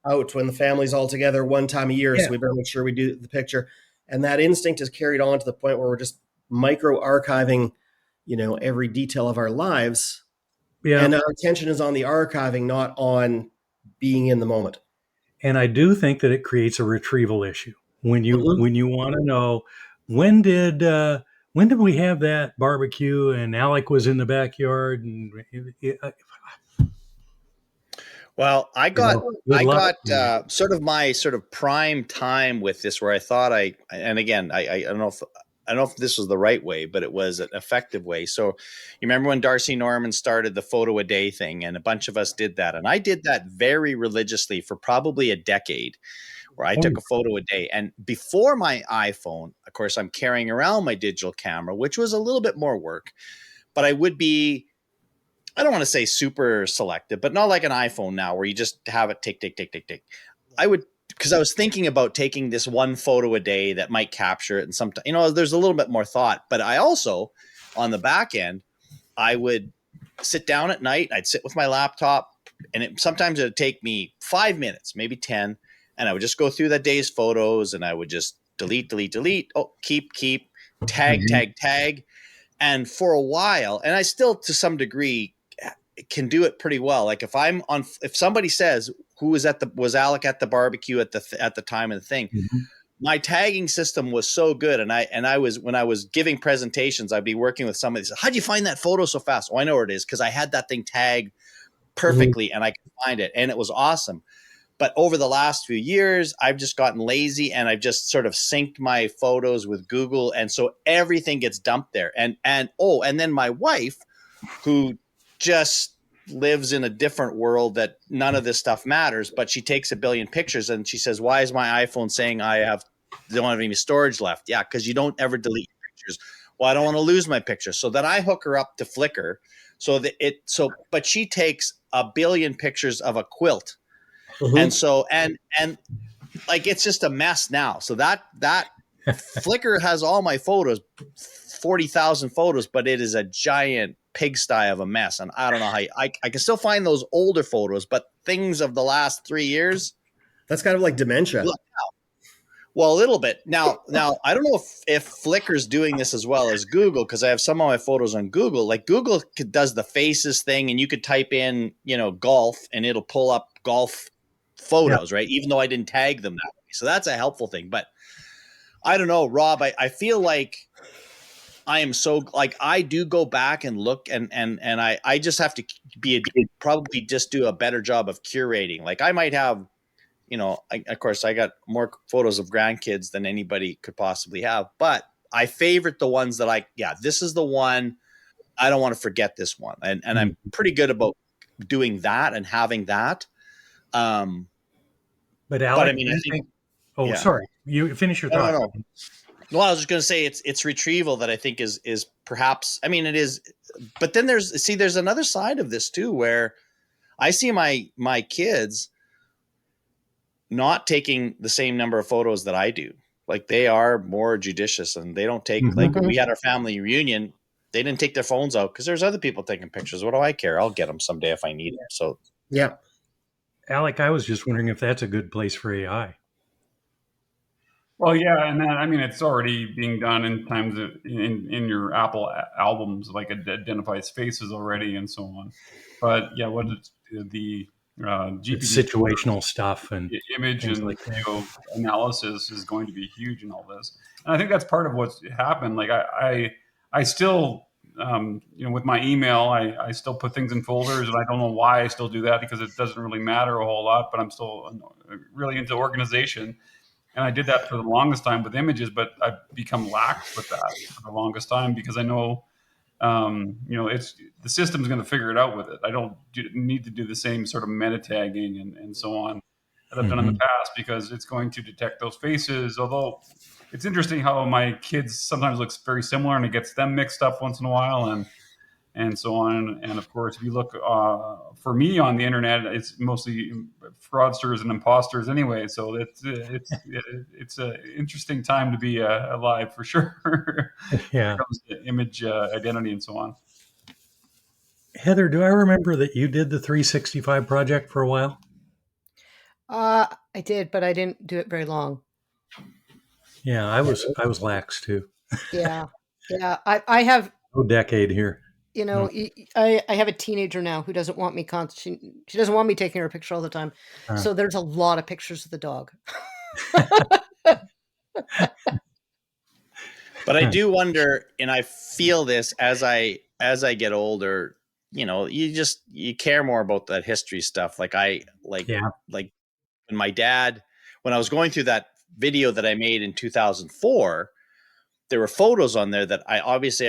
out when the family's all together one time a year. So we better make sure we do the picture. And that instinct is carried on to the point where we're just micro archiving, every detail of our lives. Yeah. And our attention is on the archiving, not on being in the moment. And I do think that it creates a retrieval issue when you want to know when did we have that barbecue and Alec was in the backyard and well, I got sort of my sort of prime time with this where I thought and again, I don't know if this was the right way, but it was an effective way. So you remember when Darcy Norman started the photo a day thing, and a bunch of us did that. And I did that very religiously for probably a decade, where I took a photo a day. And before my iPhone, of course, I'm carrying around my digital camera, which was a little bit more work, but I would be, I don't want to say super selective, but not like an iPhone now where you just have it tick, tick, tick, tick, tick. Because I was thinking about taking this one photo a day that might capture it. And sometimes, there's a little bit more thought. But I also, on the back end, I would sit down at night. I'd sit with my laptop, and sometimes it would take me 5 minutes, maybe 10. And I would just go through that day's photos, and I would just delete. Oh, keep, tag, tag. And for a while, and I still, to some degree, can do it pretty well. Like if somebody says who was Alec at the barbecue at the time of the thing, my tagging system was so good. And I was, when I was giving presentations, I'd be working with somebody that said, how'd you find that photo so fast? Oh, I know where it is, because I had that thing tagged perfectly and I could find it. And it was awesome. But over the last few years, I've just gotten lazy and I've just sort of synced my photos with Google. And so everything gets dumped there. And then my wife, who just lives in a different world that none of this stuff matters, but she takes 1 billion pictures and she says, why is my iPhone saying don't have any storage left? Yeah, because you don't ever delete your pictures. Well, I don't want to lose my pictures. So then I hook her up to Flickr. But she takes 1 billion pictures of a quilt. And so, and like, it's just a mess now. So that Flickr has all my photos, 40,000 photos, but it is a giant pigsty of a mess. And I don't know how I can still find those older photos, but things of the last 3 years. That's kind of like dementia. Well, a little bit. Now I don't know if Flickr's doing this as well as Google, because I have some of my photos on Google. Like Google does the faces thing, and you could type in, golf, and it'll pull up golf photos, right? Even though I didn't tag them that way. So that's a helpful thing. But I don't know, Rob, I feel like I am so, like, I do go back and look and I just have to probably just do a better job of curating. Like I might have, of course I got more photos of grandkids than anybody could possibly have, but I favorite the ones that this is the one, I don't want to forget this one. And I'm pretty good about doing that and having that. But Alec, I mean, I think. Oh, yeah. Sorry. You finish your thought. No. Well, I was just going to say it's retrieval that I think is perhaps. I mean, it is. But then there's another side of this too, where I see my kids not taking the same number of photos that I do. Like they are more judicious, and they don't take like when we had our family reunion. They didn't take their phones out because there's other people taking pictures. What do I care? I'll get them someday if I need them. So yeah. Alec, I was just wondering if that's a good place for AI. Well, yeah, and I mean, it's already being done in times in your Apple albums, like it identifies faces already and so on. But yeah, what is the GPT situational stuff and image and like video analysis is going to be huge in all this, and I think that's part of what's happened. Like I still. With my email, I still put things in folders, and I don't know why I still do that, because it doesn't really matter a whole lot, but I'm still really into organization. And I did that for the longest time with images, but I've become lax with that for the longest time because I know, it's the system's going to figure it out with it. I don't need to do the same sort of meta tagging and so on that I've done in the past, because it's going to detect those faces. Although it's interesting how my kids sometimes looks very similar, and it gets them mixed up once in a while, and so on. And of course, if you look for me on the internet, it's mostly fraudsters and imposters anyway. So it's an interesting time to be alive for sure. Yeah, when it comes to image identity and so on. Heather, do I remember that you did the 365 project for a while? I did, but I didn't do it very long. Yeah, I was lax too. Yeah. Yeah. I have, No decade here. you know, No. I have a teenager now who doesn't want me she doesn't want me taking her picture all the time. So there's a lot of pictures of the dog. But I do wonder, and I feel this as I get older. You care more about that history stuff. Like Yeah. like when my dad, when I was going through that video that I made in 2004, there were photos on there that I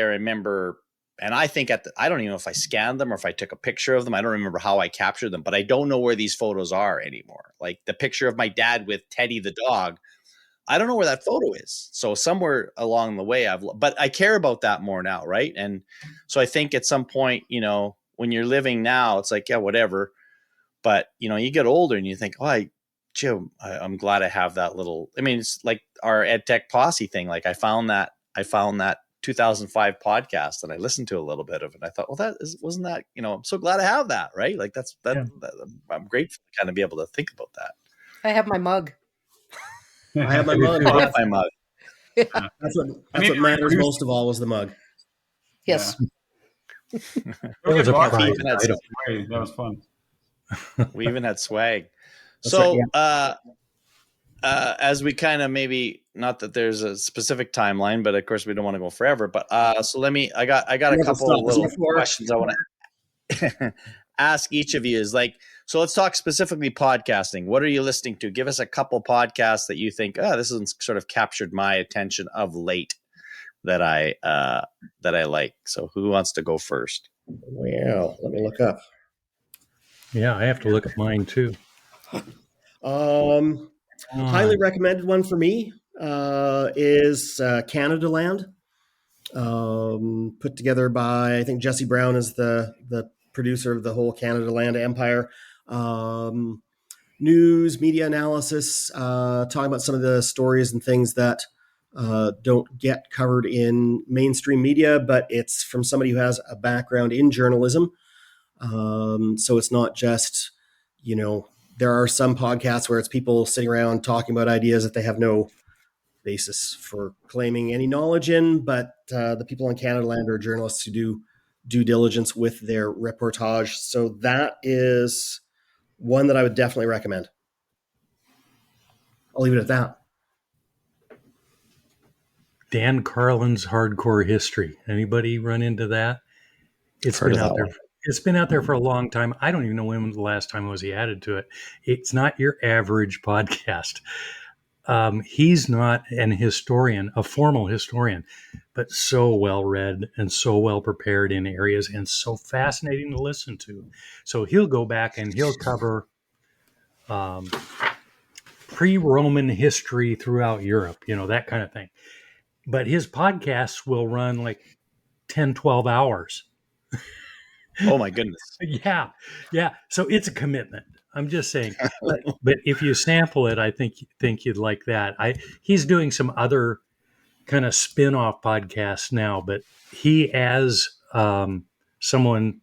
remember, and I think I don't even know if I scanned them or if I took a picture of them. I don't remember how I captured them, but I don't know where these photos are anymore. Like the picture of my dad with Teddy the dog, I don't know where that photo is. So somewhere along the way, but I care about that more now, right? And so I think at some point, when you're living now, it's like, yeah, whatever. But you get older and you think, oh, Jim, I'm glad I have that little. I mean, it's like our EdTech Posse thing. Like I found that 2005 podcast and I listened to a little bit of it. And I thought, well, wasn't that, I'm so glad I have that, right? Like that, I'm grateful to kind of be able to think about that. I have my mug. I have my mug. I have my mug. Yeah. That's what matters most of all was the mug. Yes. Yeah. That was a Box prize even had item. swag. That was fun. We even had swag. That's So, right, as we kind of maybe, not that there's a specific timeline, but of course we don't want to go forever. But so I got a couple of little questions I want to ask each of you. Is like, so let's talk specifically podcasting. What are you listening to? Give us a couple podcasts that you think, this has sort of captured my attention of late that I like. So who wants to go first? Well, let me look up. Yeah, I have to look at mine too. Highly recommended one for me is CanadaLand, put together by, I think Jesse Brown is the producer of the whole CanadaLand empire. News, media analysis, talking about some of the stories and things that don't get covered in mainstream media, but it's from somebody who has a background in journalism. So it's not just, there are some podcasts where it's people sitting around talking about ideas that they have no basis for claiming any knowledge in, but the people on CanadaLand are journalists who do due diligence with their reportage. So that is one that I would definitely recommend. I'll leave it at that. Dan Carlin's Hardcore History. Anybody run into that? It's been out there. It's been out there for a long time. I don't even know when the last time was he added to it. It's not your average podcast. He's not an historian, a formal historian, but so well read and so well prepared in areas and so fascinating to listen to. So he'll go back and he'll cover pre-Roman history throughout Europe, that kind of thing. But his podcasts will run like 10, 12 hours. Oh my goodness. Yeah. So it's a commitment. I'm just saying. But if you sample it, I think you'd like that. He's doing some other kind of spin-off podcasts now, but he, as someone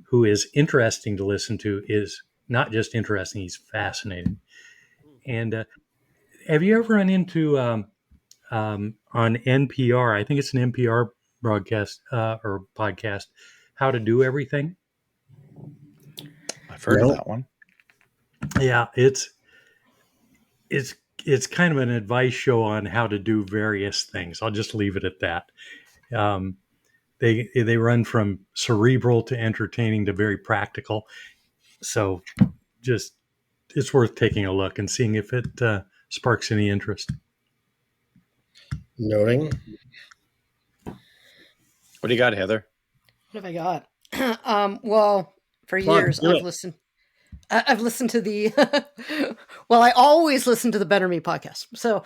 who is interesting to listen to, is not just interesting, he's fascinating. And have you ever run into on NPR, I think it's an NPR broadcast or podcast, How to Do Everything? I've heard of that one. Yeah, it's kind of an advice show on how to do various things. I'll just leave it at that. They run from cerebral to entertaining to very practical. So just it's worth taking a look and seeing if it sparks any interest. Noting. What do you got, Heather? What have I got? Well, for years I've listened to the well, I always listen to the Better Me podcast. So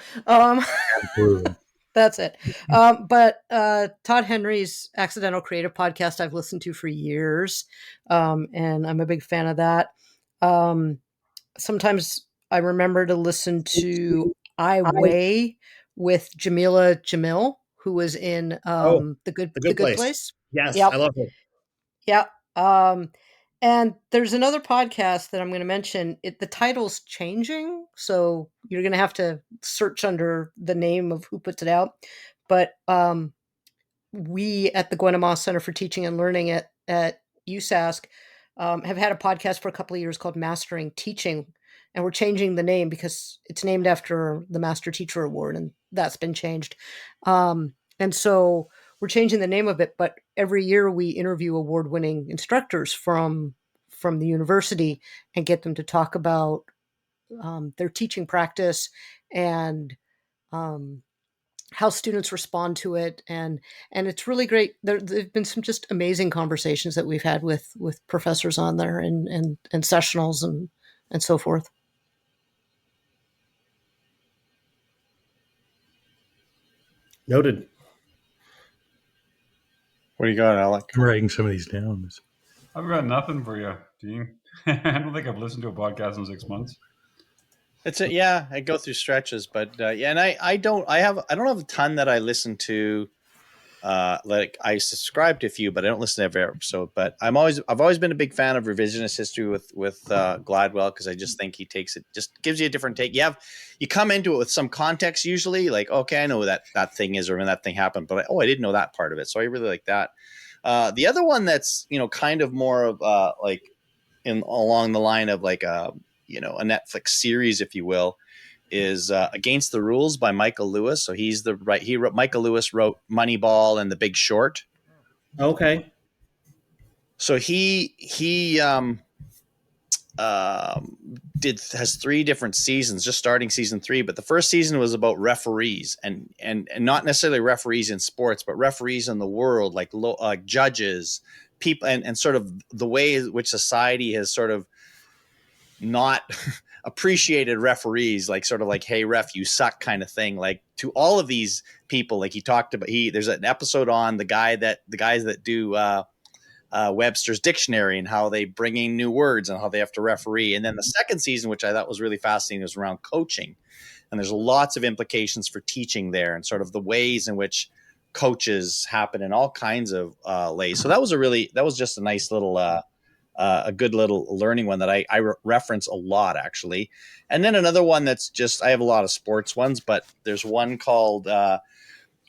that's it. But Todd Henry's Accidental Creative podcast I've listened to for years. And I'm a big fan of that. Sometimes I remember to listen to I Weigh with Jamila Jamil, who was in The Good Place. Yes, Yep. I love it. Yep. And there's another podcast that I'm going to mention. The title's changing, so you're going to have to search under the name of who puts it out. But we at the Guanema Center for Teaching and Learning at USask have had a podcast for a couple of years called Mastering Teaching, and we're changing the name because it's named after the Master Teacher Award, and that's been changed. And so we're changing the name of it, but every year we interview award-winning instructors from the university and get them to talk about their teaching practice and how students respond to it, and it's really great. There've been some just amazing conversations that we've had with professors on there and sessionals and so forth. Noted. What do you got, Alec? I'm writing some of these down. I've got nothing for you, Dean. I don't think I've listened to a podcast in 6 months. Yeah, I go through stretches, but yeah, and I don't have a ton that I listen to. Like I subscribe to a few, but I don't listen to every episode. But I've always been a big fan of revisionist history with Gladwell, because I just think he just gives you a different take. You come into it with some context usually, like, okay, I know that thing is, or when that thing happened, but I didn't know that part of it, so I really like that. The other one that's kind of more of like along the line of like a Netflix series, if you will, is Against the Rules by Michael Lewis. So Michael Lewis wrote Moneyball and The Big Short. Okay. So he has 3 different seasons, just starting season 3. But the first season was about referees and not necessarily referees in sports, but referees in the world, like judges, people, and sort of the way in which society has sort of not appreciated referees, like sort of like, hey ref, you suck kind of thing, like to all of these people. Like he talked about, there's an episode on the guys that do Webster's Dictionary and how they bring in new words and how they have to referee. And then the second season, which I thought was really fascinating, was around coaching, and there's lots of implications for teaching there and sort of the ways in which coaches happen in all kinds of ways. So that was just a nice little a good little learning one that I reference a lot, actually. And then another one that's I have a lot of sports ones, but there's one called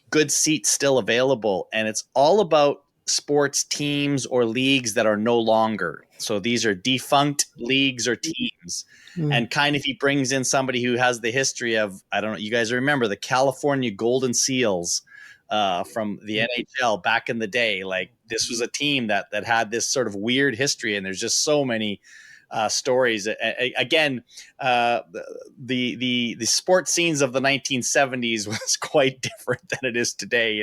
Good Seats Still Available, and it's all about sports teams or leagues that are no longer. So these are defunct leagues or teams. And kind of he brings in somebody who has the history of, I don't know, you guys remember the California Golden Seals from the NHL back in the day. Like this was a team that had this sort of weird history, and there's just so many stories. Again, the sports scenes of the 1970s was quite different than it is today.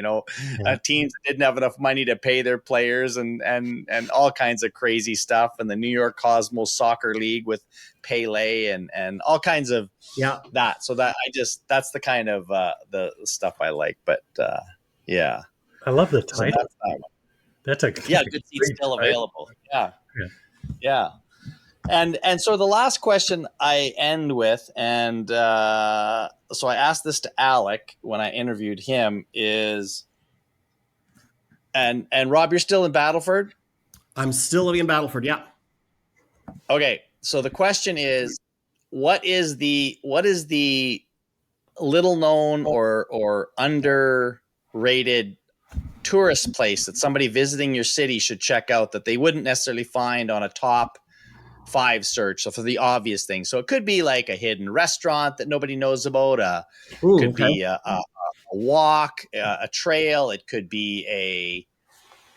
Teams that didn't have enough money to pay their players, and all kinds of crazy stuff. And the New York Cosmos Soccer League with Pele and all kinds of that. So that's the kind of the stuff I like. But yeah, I love the title. So that's a Good Seats Still Available. Yeah. And so the last question I end with, and so I asked this to Alec when I interviewed him, is, and Rob, you're still in Battleford? I'm still living in Battleford. Yeah. Okay. So the question is, what is the little known or underrated tourist place that somebody visiting your city should check out that they wouldn't necessarily find on a top 5 search? So for the obvious things, so it could be like a hidden restaurant that nobody knows about. Be a walk, a trail. It could be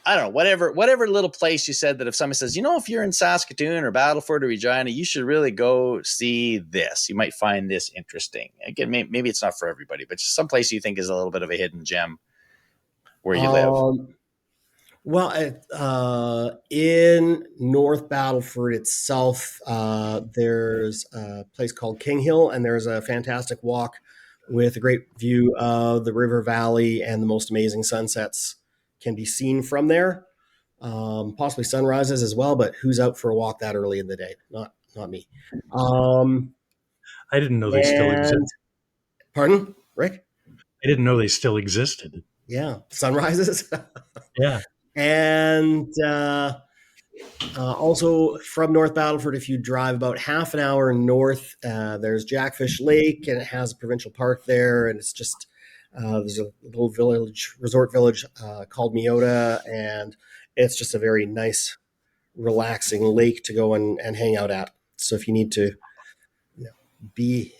I don't know, whatever little place you said that if somebody says, if you're in Saskatoon or Battleford or Regina, you should really go see this. You might find this interesting. Again, maybe it's not for everybody, but just some place you think is a little bit of a hidden gem where you live. Well, in North Battleford itself, there's a place called King Hill, and there's a fantastic walk with a great view of the river valley, and the most amazing sunsets can be seen from there. Possibly sunrises as well, but who's out for a walk that early in the day? Not me. I didn't know they still existed. Pardon, Rick? I didn't know they still existed. Yeah, sunrises. Yeah. And Also, from North Battleford, if you drive about half an hour north, there's Jackfish Lake, and it has a provincial park there. And it's just there's a little resort village called Meota, and it's just a very nice, relaxing lake to go and hang out at. So if you need to be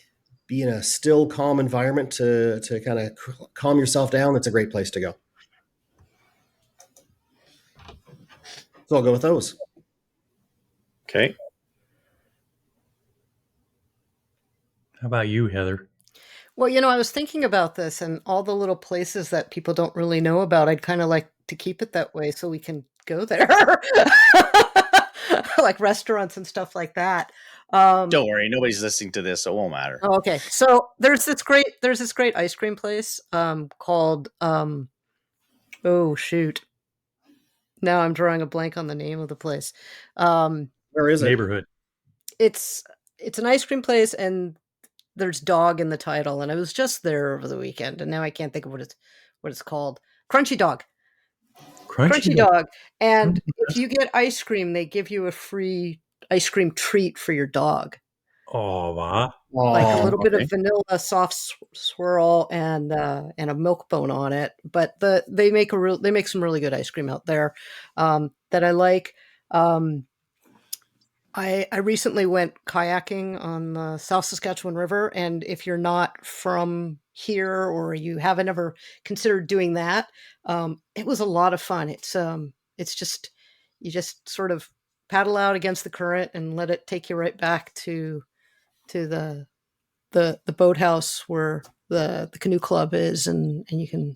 in a still, calm environment to kind of calm yourself down, that's a great place to go. So I'll go with those. Okay. How about you, Heather? Well, I was thinking about this and all the little places that people don't really know about. I'd kind of like to keep it that way so we can go there, like restaurants and stuff like that. Don't worry, nobody's listening to this, so it won't matter. Oh, okay. So there's this great ice cream place called oh shoot. Now I'm drawing a blank on the name of the place. Where is it? Neighborhood. It's an ice cream place, and there's dog in the title. And I was just there over the weekend, and now I can't think of what it's called. Crunchy Dog. Crunchy Dog. And if you get ice cream, they give you a free ice cream treat for your dog. Oh, wow. Like a little bit of vanilla soft swirl and a milk bone on it. But they make some really good ice cream out there that I like. I recently went kayaking on the South Saskatchewan River, and if you're not from here or you haven't ever considered doing that, it was a lot of fun. It's just you just sort of paddle out against the current and let it take you right back to the boathouse where the canoe club is, and you can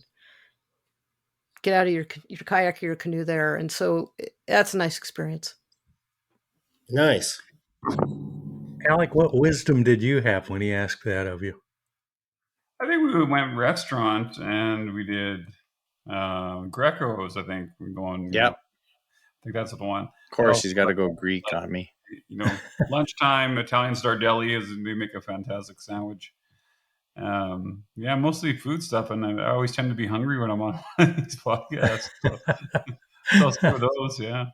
get out of your kayak or your canoe there, and so that's a nice experience. Nice. Alec, what wisdom did you have when he asked that of you? I think we went restaurant and we did Greco's. I think we're going. Yep. I think that's the one. Of course, he's got to go Greek on me. Lunchtime Italian Star Deli they make a fantastic sandwich. Mostly food stuff, and I always tend to be hungry when I'm on these podcasts. So for those, yeah.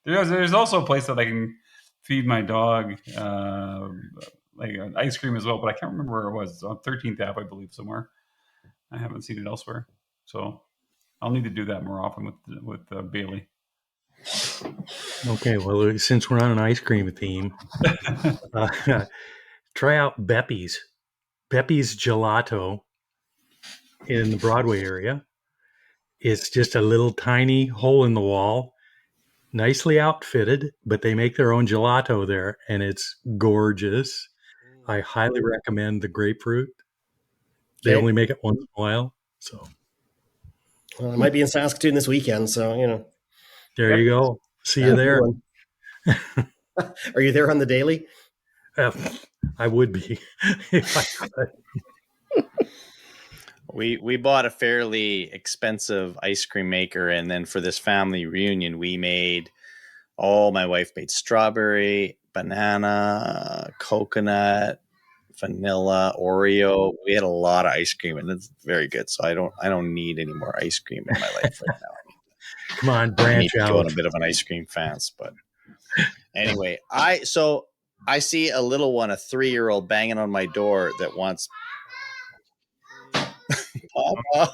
There's also a place that I can feed my dog like ice cream as well, but I can't remember where it was. It's on 13th Ave, I believe, somewhere. I haven't seen it elsewhere, so I'll need to do that more often with Bailey. Okay, well, since we're on an ice cream theme, try out Beppy's Gelato in the Broadway area. It's just a little tiny hole in the wall, nicely outfitted, but they make their own gelato there, and it's gorgeous. I highly recommend the grapefruit. They only make it once in a while, so. Well, I might be in Saskatoon this weekend, so There you go. See you there. Are you there on the daily? I would be if I could. We bought a fairly expensive ice cream maker, and then for this family reunion, my wife made strawberry, banana, coconut, vanilla, Oreo. We had a lot of ice cream, and it's very good. So I don't need any more ice cream in my life right now. Come on, branch out. I'm a bit of an ice cream fan, but anyway, I see a little one, a 3-year-old, banging on my door that wants Papa.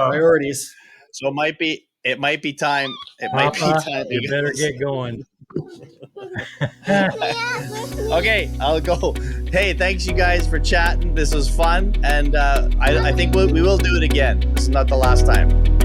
Priorities. So it might be time. You better get going. Okay, I'll go. Hey, thanks you guys for chatting. This was fun, and I think we will do it again. This is not the last time.